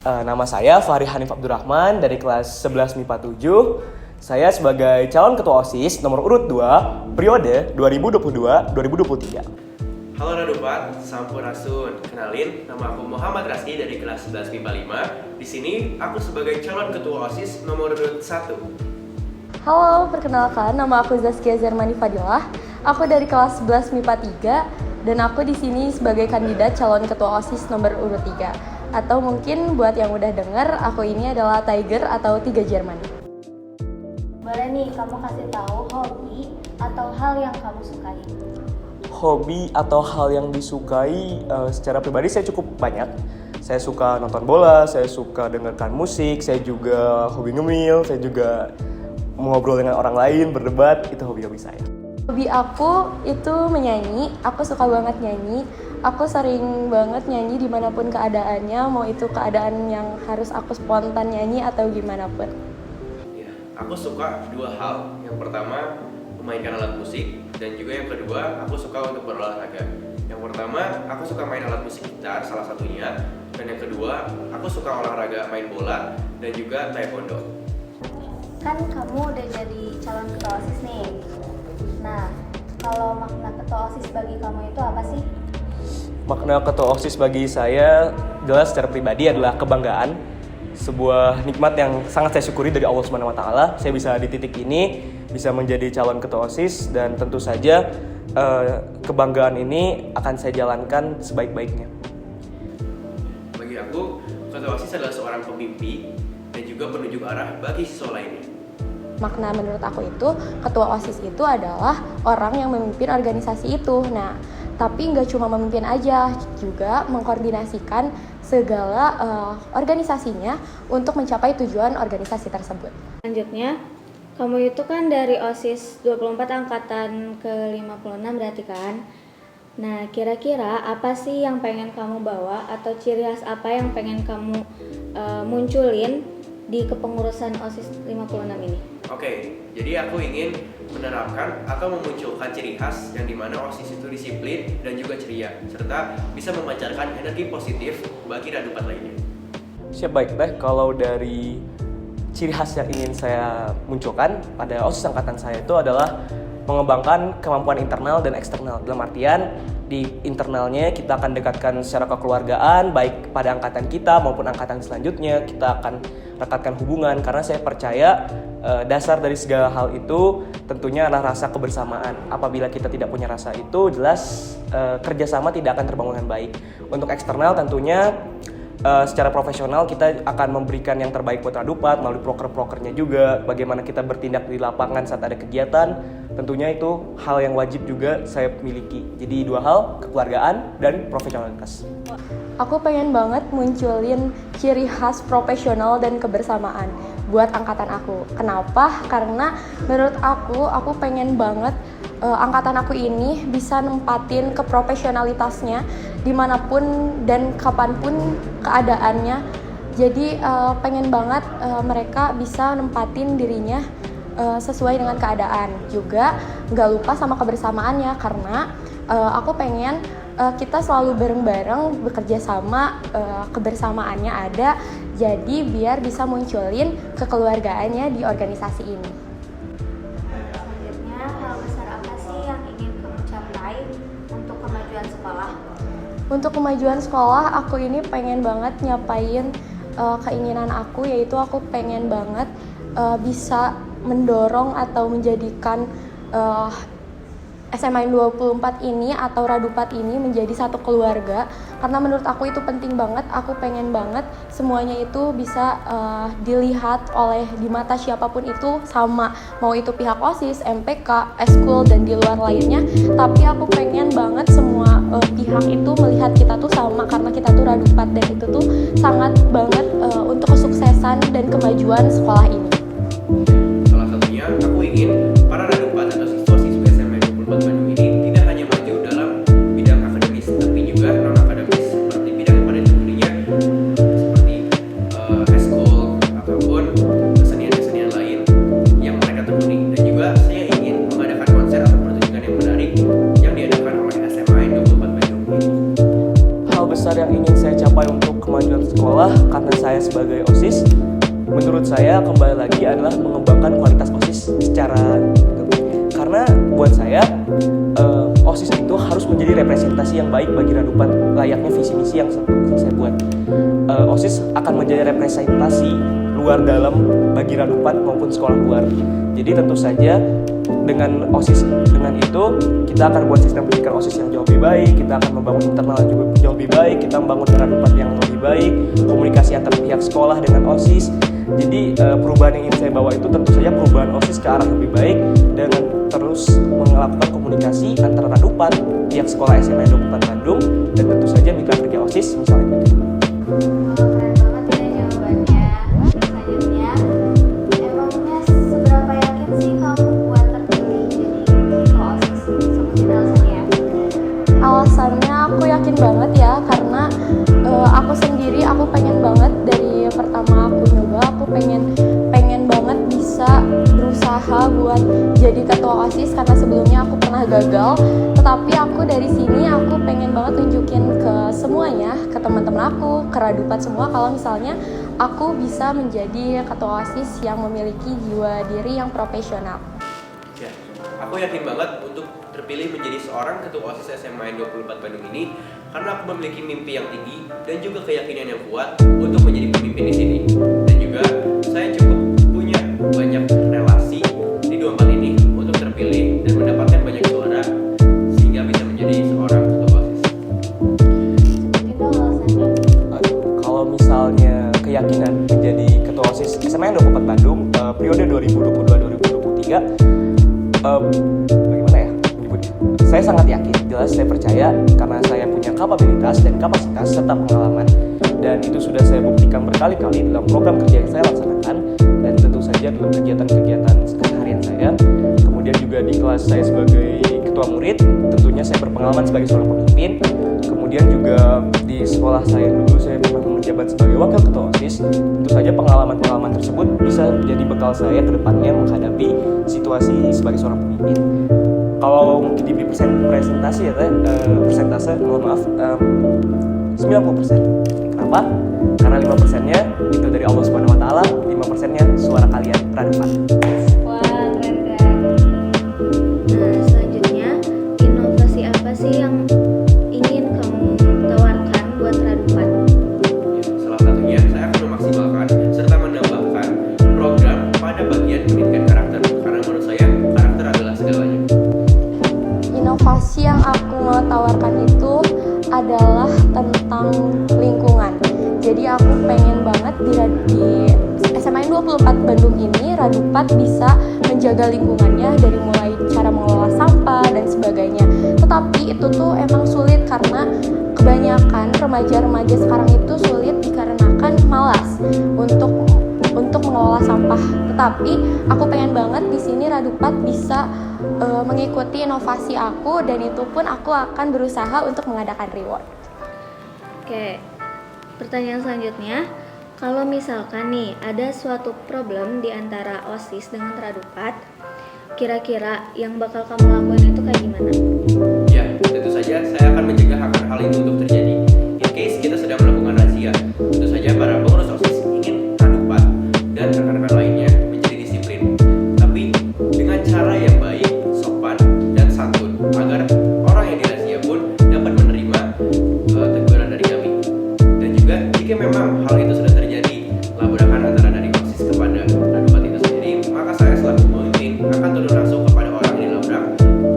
Nama saya Fahri Hanif Abdurrahman dari kelas 11 MIPA 7. Saya sebagai calon ketua OSIS nomor urut 2 periode 2022-2023. Halo Radupat, Sampurasun. Kenalin, nama aku Muhammad Raski dari kelas 11 MIPA 5. Di sini aku sebagai calon ketua OSIS nomor urut 1. Halo, perkenalkan nama aku Zaskia Zermani Fadilah. Aku dari kelas 11 MIPA 3 dan aku di sini sebagai kandidat calon ketua OSIS nomor urut 3. Atau mungkin buat yang udah denger, aku ini adalah Tiger atau 3 Jerman. Boleh nih kamu kasih tahu hobi atau hal yang kamu sukai. Hobi atau hal yang disukai, secara pribadi saya cukup banyak. Saya suka nonton bola, saya suka dengarkan musik, saya juga hobi ngemil, saya juga ngobrol dengan orang lain, berdebat, itu hobi-hobi saya. Hobi aku itu menyanyi, aku suka banget nyanyi. Aku sering banget nyanyi dimanapun keadaannya, mau itu keadaan yang harus aku spontan nyanyi atau gimana pun. Ya, aku suka dua hal. Yang pertama, memainkan alat musik, dan juga yang kedua, aku suka untuk berolahraga. Yang pertama, aku suka main alat musik gitar, salah satunya. Dan yang kedua, aku suka olahraga main bola dan juga taekwondo. Kan kamu udah jadi calon ketua OSIS nih. Nah, kalau makna ketua OSIS bagi kamu itu apa sih? Makna ketua OSIS bagi saya jelas secara pribadi adalah kebanggaan. Sebuah nikmat yang sangat saya syukuri dari Allah Subhanahu wa taala. Saya bisa di titik ini, bisa menjadi calon ketua OSIS, dan tentu saja kebanggaan ini akan saya jalankan sebaik-baiknya. Bagi aku, ketua OSIS adalah seorang pemimpi dan juga penunjuk arah bagi siswa lainnya. Makna menurut aku itu, ketua OSIS itu adalah orang yang memimpin organisasi itu. Nah, tapi nggak cuma memimpin aja, juga mengkoordinasikan segala organisasinya untuk mencapai tujuan organisasi tersebut. Selanjutnya, kamu itu kan dari OSIS 24 angkatan ke-56 berarti kan? Nah, kira-kira apa sih yang pengen kamu bawa atau ciri khas apa yang pengen kamu munculin di kepengurusan OSIS 56 ini? Oke, jadi aku ingin menerapkan atau memunculkan ciri khas yang dimana OSIS itu disiplin dan juga ceria, serta bisa memancarkan energi positif bagi radupat lainnya. Siap, baik teh. Kalau dari ciri khas yang ingin saya munculkan pada OSIS angkatan saya itu adalah mengembangkan kemampuan internal dan eksternal. Dalam artian, di internalnya kita akan dekatkan secara kekeluargaan, baik pada angkatan kita maupun angkatan selanjutnya. Kita akan rekatkan hubungan, karena saya percaya dasar dari segala hal itu tentunya adalah rasa kebersamaan. Apabila kita tidak punya rasa itu, jelas kerjasama tidak akan terbangun dengan baik. Untuk eksternal tentunya secara profesional kita akan memberikan yang terbaik buat Radupat melalui proker-prokernya juga. Bagaimana kita bertindak di lapangan saat ada kegiatan, tentunya itu hal yang wajib juga saya miliki. Jadi dua hal, kekeluargaan dan profesionalitas. Aku pengen banget munculin ciri khas profesional dan kebersamaan buat angkatan aku. Kenapa? Karena menurut aku pengen banget angkatan aku ini bisa nempatin keprofesionalitasnya dimanapun dan kapanpun keadaannya. Jadi pengen banget mereka bisa nempatin dirinya sesuai dengan keadaan. Juga nggak lupa sama kebersamaannya, karena aku pengen kita selalu bareng-bareng bekerja sama, kebersamaannya ada, jadi biar bisa munculin kekeluargaannya di organisasi ini. Selanjutnya, hal besar apa sih yang ingin kamu capai untuk kemajuan sekolah? Untuk kemajuan sekolah, aku ini pengen banget nyapain keinginan aku, yaitu aku pengen banget bisa mendorong atau menjadikan SMA 24 ini atau Radupat ini menjadi satu keluarga, karena menurut aku itu penting banget. Aku pengen banget semuanya itu bisa dilihat oleh di mata siapapun itu sama, mau itu pihak OSIS, MPK, eskul dan di luar lainnya. Tapi aku pengen banget semua pihak itu melihat kita tuh sama, karena kita tuh Radupat, dan itu tuh sangat banget untuk kesuksesan dan kemajuan sekolah ini. Salah satunya, aku ingin para radupat atau siswa-siswi SMA 24 Bandung ini tidak hanya maju dalam bidang akademis, tapi juga non-akademis, seperti bidang yang pada ditekuninya, seperti eskul ataupun kesenian-kesenian lain yang mereka tekuni. Dan juga saya ingin mengadakan konser atau pertunjukan yang menarik yang diadakan oleh SMA 24 Bandung ini. saya sebagai OSIS, menurut saya kembali lagi adalah mengembangkan kualitas OSIS secara karena buat saya OSIS itu harus menjadi representasi yang baik bagi Radupat layaknya visi misi yang saya buat. OSIS akan menjadi representasi luar dalam bagi Radupat maupun sekolah luar. Jadi tentu saja dengan OSIS dengan itu kita akan buat sistem pendidikan OSIS yang jauh lebih baik, kita akan membangun internal yang juga jauh lebih baik, kita membangun Radupat yang lebih baik, komunikasi antar pihak sekolah dengan OSIS. Jadi perubahan yang ingin saya bawa itu tentu saja perubahan OSIS ke arah lebih baik dengan terus melakukan komunikasi antara Radupat, pihak sekolah SMA 24 Bandung, dan tentu saja mitra kerja OSIS misalnya begitu. Keren banget ya jawabannya. Selanjutnya, emangnya seberapa yakin sih kamu buat terpilih jadi ketua OSIS? Sebutin alasannya ya. Alasannya aku yakin banget ya, karena aku sendiri aku pengen banget dari pertama aku nyoba, aku pengen banget bisa berusaha buat jadi ketua OSIS karena sebelumnya aku pernah gagal. Tetapi aku dari sini aku pengen banget tunjukin ke semuanya, ke teman-teman aku, ke Radupat semua kalau misalnya aku bisa menjadi ketua OSIS yang memiliki jiwa diri yang profesional. Ya, aku yakin banget untuk terpilih menjadi seorang ketua OSIS SMA 24 Bandung ini karena aku memiliki mimpi yang tinggi dan juga keyakinan yang kuat untuk menjadi pemimpin di sini. Dan juga saya cukup punya banyak relasi di 24 ini untuk terpilih dan mendapatkan banyak suara sehingga bisa menjadi seorang ketua OSIS. Itu alasannya. Kalau misalnya keyakinan menjadi ketua OSIS SMA 24 Bandung periode 2022-2023, bagaimana ya menyebutnya? Saya sangat yakin, jelas saya percaya karena saya punya kapabilitas dan kapasitas serta pengalaman, dan itu sudah saya buktikan berkali-kali dalam program kerja yang saya laksanakan dan tentu saja dalam kegiatan-kegiatan keseharian saya. Kemudian juga di kelas saya sebagai ketua murid, tentunya saya berpengalaman sebagai seorang pemimpin. Kemudian juga di sekolah saya dulu saya pernah menjabat sebagai wakil ketua OSIS. Tentu saja pengalaman-pengalaman tersebut bisa jadi bekal saya ke depannya menghadapi situasi sebagai seorang pemimpin. Kalau mungkin di presentasi ya persentase, mohon maaf, 90%. Kenapa? Karena 5%-nya itu dari Allah Subhanahu wa taala, 5%-nya suara kalian Radupat. Wah, keren kan? Nah, selanjutnya, inovasi apa sih yang ingin kamu tawarkan buat Radupat? Ya, salah satunya saya akan memaksimalkan serta menambahkan program pada bagian pendidikan karakter karena menurut saya karakter adalah segalanya. Inovasi yang aku mau tawarkan itu adalah tentang lingkungan. Jadi aku pengen banget di SMA 24 Bandung ini Radupat bisa menjaga lingkungannya dari mulai cara mengelola sampah dan sebagainya. Tetapi itu tuh emang sulit karena kebanyakan remaja-remaja sekarang itu sulit dikarenakan malas untuk mengelola sampah. Tetapi aku pengen banget di sini Radupat bisa mengikuti inovasi aku, dan itu pun aku akan berusaha untuk mengadakan reward. Oke, pertanyaan selanjutnya, kalau misalkan nih ada suatu problem di antara OSIS dengan Radupat, kira-kira yang bakal kamu lakukan itu kayak gimana? Ya, tentu saja saya akan mencegah agar hal itu untuk terjadi. In case kita sedang melakukan razia, tentu saja para pengurus OSIS ingin Radupat dan rekan-rekan lainnya menjadi disiplin, tapi dengan cara yang baik, sopan, dan santun agar orang yang dirazia pun dapat menerima teguran dari kami. Dan juga jika memang hal itu sudah terjadi, labrakan antara dari OSIS kepada Radupat itu sendiri, maka saya selaku pemimpin akan turun langsung kepada orang yang dilabrak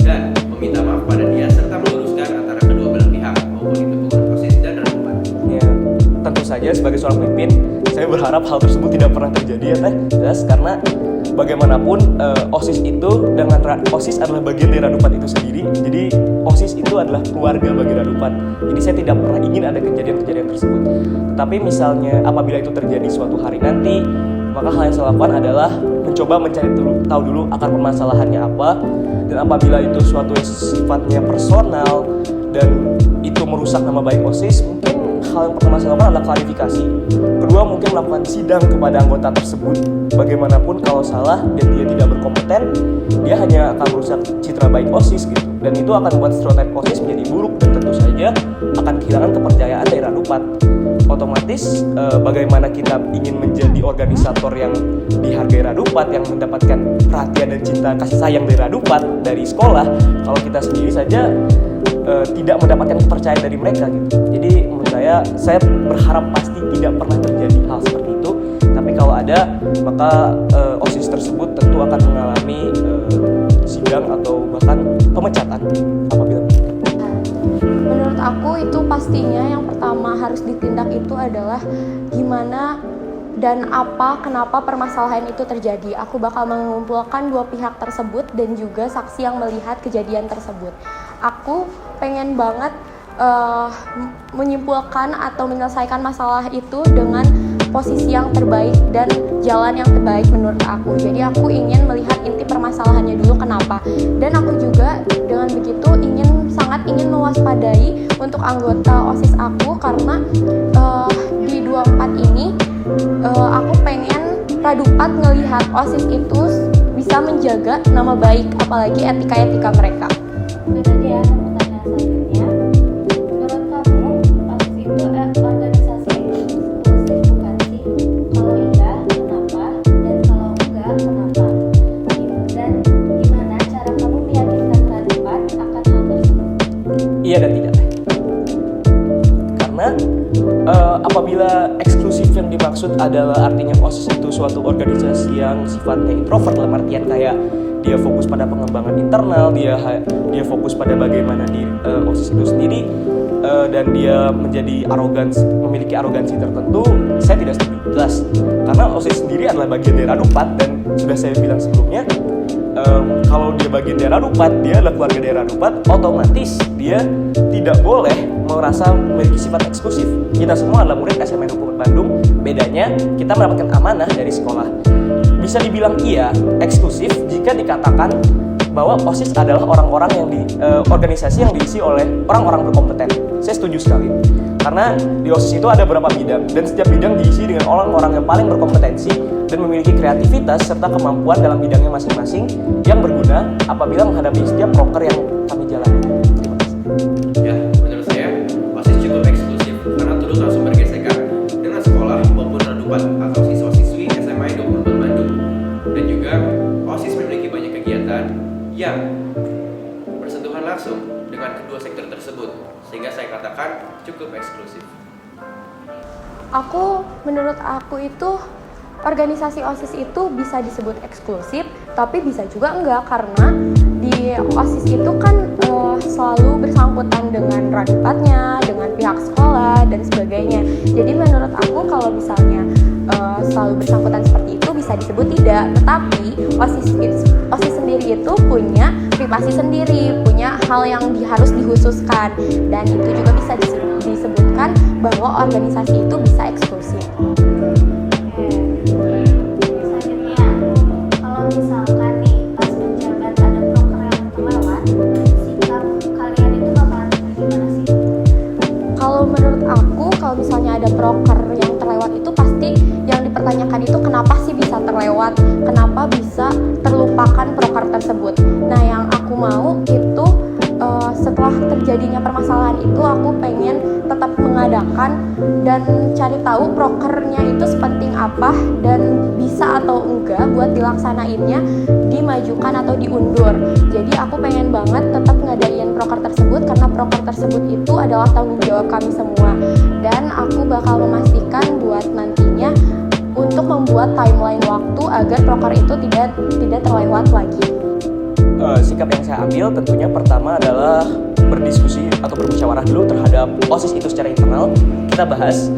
dan meminta maaf pada dia serta meluruskan antara kedua belah pihak maupun itu pengurus OSIS dan Radupat. Ya, tentu saja sebagai seorang pemimpin, saya berharap hal tersebut tidak pernah terjadi ya teh, jelas karena bagaimanapun OSIS itu dengan OSIS adalah bagian dari Radupat itu sendiri. Jadi OSIS itu adalah keluarga bagi Radupat. Jadi saya tidak pernah ingin ada kejadian-kejadian tersebut. Tetapi misalnya apabila itu terjadi suatu hari nanti, maka hal yang saya lakukan adalah mencoba mencari tahu dulu akar permasalahannya apa, dan apabila itu suatu yang sifatnya personal dan itu merusak nama baik OSIS, mungkin hal yang pertama saya lakukan adalah klarifikasi. Kedua, mungkin melakukan sidang kepada anggota tersebut. Bagaimanapun kalau salah dan dia tidak berkompeten, dia hanya akan merusak citra baik OSIS gitu. Dan itu akan membuat stereotip OSIS menjadi buruk dan tentu saja akan kehilangan kepercayaan dari Radupat. Otomatis bagaimana kita ingin menjadi organisator yang dihargai Radupat, yang mendapatkan perhatian dan cinta kasih sayang dari Radupat dari sekolah, kalau kita sendiri saja tidak mendapatkan kepercayaan dari mereka gitu. Jadi menurut saya berharap pasti tidak pernah terjadi hal seperti itu. Tapi kalau ada, maka OSIS tersebut tentu akan mengalami sidang atau bahkan pemecatan apabila. Menurut aku itu pastinya yang pertama harus ditindak itu adalah gimana dan kenapa permasalahan itu terjadi. Aku bakal mengumpulkan dua pihak tersebut dan juga saksi yang melihat kejadian tersebut. Aku pengen banget menyimpulkan atau menyelesaikan masalah itu dengan posisi yang terbaik dan jalan yang terbaik menurut aku. Jadi aku ingin melihat inti permasalahannya dulu kenapa. Dan aku juga dengan begitu sangat ingin mewaspadai untuk anggota OSIS aku karena di 24 ini aku pengen Radupat ngelihat OSIS itu bisa menjaga nama baik apalagi etika-etika mereka. Itu tadi ya pertanyaan selanjutnya. Menurut kamu OSIS itu organisasi eksklusif bukan sih? Kalau iya, kenapa? Dan kalau enggak, kenapa? Dan gimana cara kamu meyakinkan Radupat akan hal tersebut? Iya dan tidak. Karena apabila eksklusif yang dimaksud adalah artinya OSIS itu suatu organisasi yang sifatnya introvert, dalam artian kayak dia fokus pada pengembangan internal, dia fokus pada bagaimana di OSIS itu sendiri, dan dia memiliki arogansi tertentu, saya tidak setuju. Jelas, karena OSIS sendiri adalah bagian dari Radupat dan sudah saya bilang sebelumnya, kalau dia bagian dari Radupat, dia adalah keluarga dari Radupat, otomatis dia tidak boleh merasa memiliki sifat eksklusif. Kita semua adalah murid SMA 24 Bandung, bedanya kita mendapatkan amanah dari sekolah. Bisa dibilang iya, eksklusif jika dikatakan bahwa OSIS adalah orang-orang yang organisasi yang diisi oleh orang-orang berkompeten. Saya setuju sekali. Karena di OSIS itu ada beberapa bidang dan setiap bidang diisi dengan orang-orang yang paling berkompetensi dan memiliki kreativitas serta kemampuan dalam bidangnya masing-masing yang berguna apabila menghadapi setiap proker yang kami jalani. Terima kasih. Ya, menurut saya OSIS cukup eksklusif karena terus langsung bergesekan dengan sekolah maupun Radupat atau siswa-siswi SMA 24 Bandung. Dan juga OSIS memiliki banyak kegiatan yang bersentuhan langsung dengan kedua sektor tersebut, sehingga saya katakan cukup eksklusif. Menurut aku itu organisasi OSIS itu bisa disebut eksklusif, tapi bisa juga enggak karena di OSIS itu kan selalu bersangkutan dengan Radupatnya, dengan pihak sekolah dan sebagainya. Jadi menurut aku kalau misalnya selalu bersangkutan seperti itu bisa disebut tidak, tetapi OSIS sendiri itu punya privasi sendiri, punya hal yang harus dihususkan dan itu juga bisa disebutkan bahwa organisasi itu bisa eksklusif. Selanjutnya, kalau misalkan nih pas menjabat ada proker yang terlewat, sikap kalian itu bakalan gimana sih? Kalau menurut aku, kalau misalnya ada proker yang terlewat itu pasti yang dipertanyakan itu kenapa sih bisa terlewat, kenapa bisa terlupakan proker tersebut. Nah yang aku mau itu setelah terjadinya permasalahan itu aku pengen tetap mengadakan dan cari tahu prokernya itu sepenting apa dan bisa atau enggak buat dilaksanainnya, dimajukan atau diundur. Jadi aku pengen banget tetap ngadain proker tersebut karena proker tersebut itu adalah tanggung jawab kami semua dan aku bakal memastikan buat nantinya untuk membuat timeline waktu agar proker itu tidak terlewat lagi. Sikap yang saya ambil tentunya pertama adalah berdiskusi atau bermusyawarah dulu terhadap OSIS itu secara internal. Kita bahas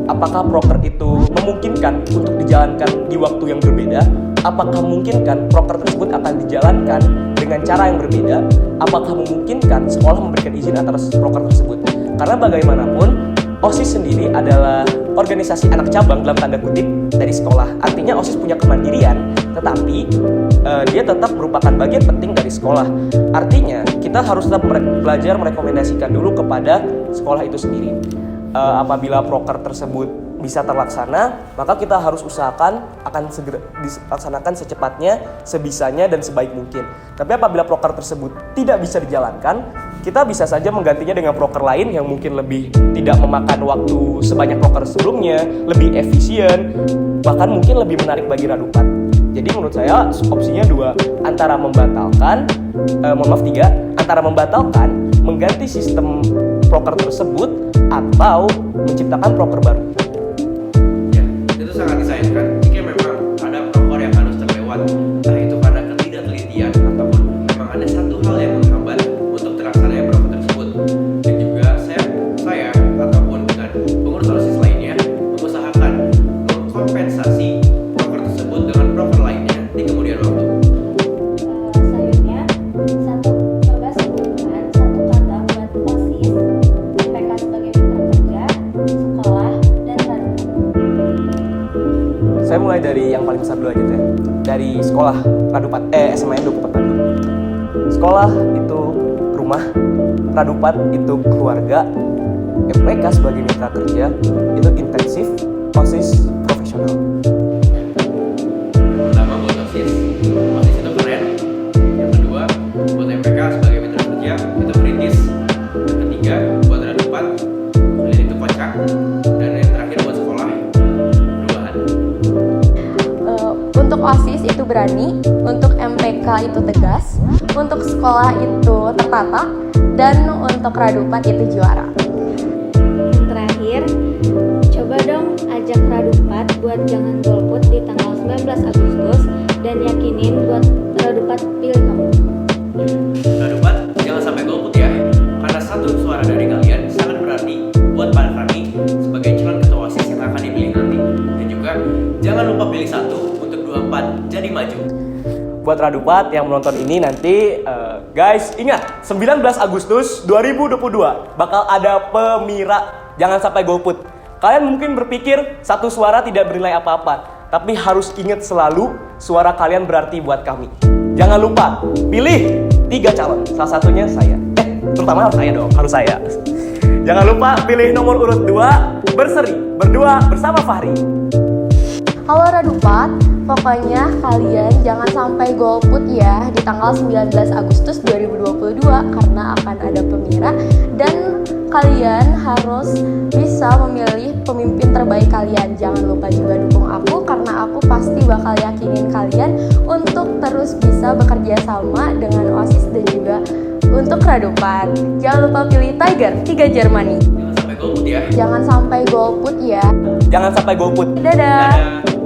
apakah proker itu memungkinkan untuk dijalankan di waktu yang berbeda, apakah memungkinkan proker tersebut akan dijalankan dengan cara yang berbeda, apakah memungkinkan sekolah memberikan izin atas proker tersebut. Karena bagaimanapun OSIS sendiri adalah organisasi anak cabang dalam tanda kutip dari sekolah. Artinya OSIS punya kemandirian, tetapi dia tetap merupakan bagian penting dari sekolah. Artinya kita harus tetap belajar merekomendasikan dulu kepada sekolah itu sendiri. apabila proker tersebut bisa terlaksana, maka kita harus usahakan akan segera dilaksanakan secepatnya, sebisanya, dan sebaik mungkin. Tapi apabila proker tersebut tidak bisa dijalankan, kita bisa saja menggantinya dengan proker lain yang mungkin lebih tidak memakan waktu sebanyak proker sebelumnya, lebih efisien, bahkan mungkin lebih menarik bagi Radupat. Jadi menurut saya opsinya dua, antara membatalkan, antara membatalkan, mengganti sistem proker tersebut, atau menciptakan proker baru. Itu sangat disayangkan jika memang ada proker yang harus terlewat, entah itu karena ketidaktelitian ataupun memang ada satu hal yang menghambat untuk terlaksananya proker tersebut. Dan juga saya ataupun dengan pengurus OSIS lainnya mengusahakan mengkompensasi proker tersebut dengan proker lainnya di kemudian waktu. Selanjutnya, coba sebutkan satu kata buat OSIS, MPK sebagai mitra kerja, sekolah, dan Radupat. Saya mulai dari yang paling besar dulu aja deh. Dari sekolah Radupat, SMAN 24 Bandung. Sekolah itu rumah, Radupat itu keluarga, MPK sebagai mitra kerja itu intensif, OSIS profesional. Pertama buat OSIS itu keren. Yang kedua buat MPK sebagai mitra kerja itu merintis. Yang ketiga buat Radupat kalian itu kocak. Dan yang terakhir buat sekolah perubahan. Untuk OSIS itu berani, untuk MPK itu tegas, untuk sekolah itu tertata, dan untuk Radupat itu juara. Yang terakhir, coba dong ajak Radupat buat jangan golput di tanggal 19 Agustus dan yakinin buat Radupat pilih kamu. Radupat jangan sampai golput ya, karena satu suara dari kalian sangat berarti buat para kami sebagai calon ketua OSIS yang akan dipilih nanti. Dan juga jangan lupa pilih satu untuk 24 jadi maju. Buat Radupat yang menonton ini nanti, guys, ingat 19 Agustus 2022 bakal ada pemira. Jangan sampai golput. Kalian mungkin berpikir satu suara tidak bernilai apa-apa, tapi harus ingat selalu suara kalian berarti buat kami. Jangan lupa pilih 3 calon, salah satunya saya. Terutama harus saya dong, harus saya. Jangan lupa pilih nomor urut 2, berseri, berdua bersama Fahri. Halo Radupat, pokoknya kalian jangan sampai golput ya di tanggal 19 Agustus 2022 karena akan ada pemira dan kalian harus bisa memilih pemimpin terbaik kalian. Jangan lupa juga dukung aku karena aku pasti bakal yakinin kalian untuk terus bisa bekerja sama dengan OSIS dan juga untuk Radupat. Jangan lupa pilih Tiger 3 Germany. Jangan sampai golput ya. Jangan sampai golput ya. Jangan sampai golput. Dadah. Dadah.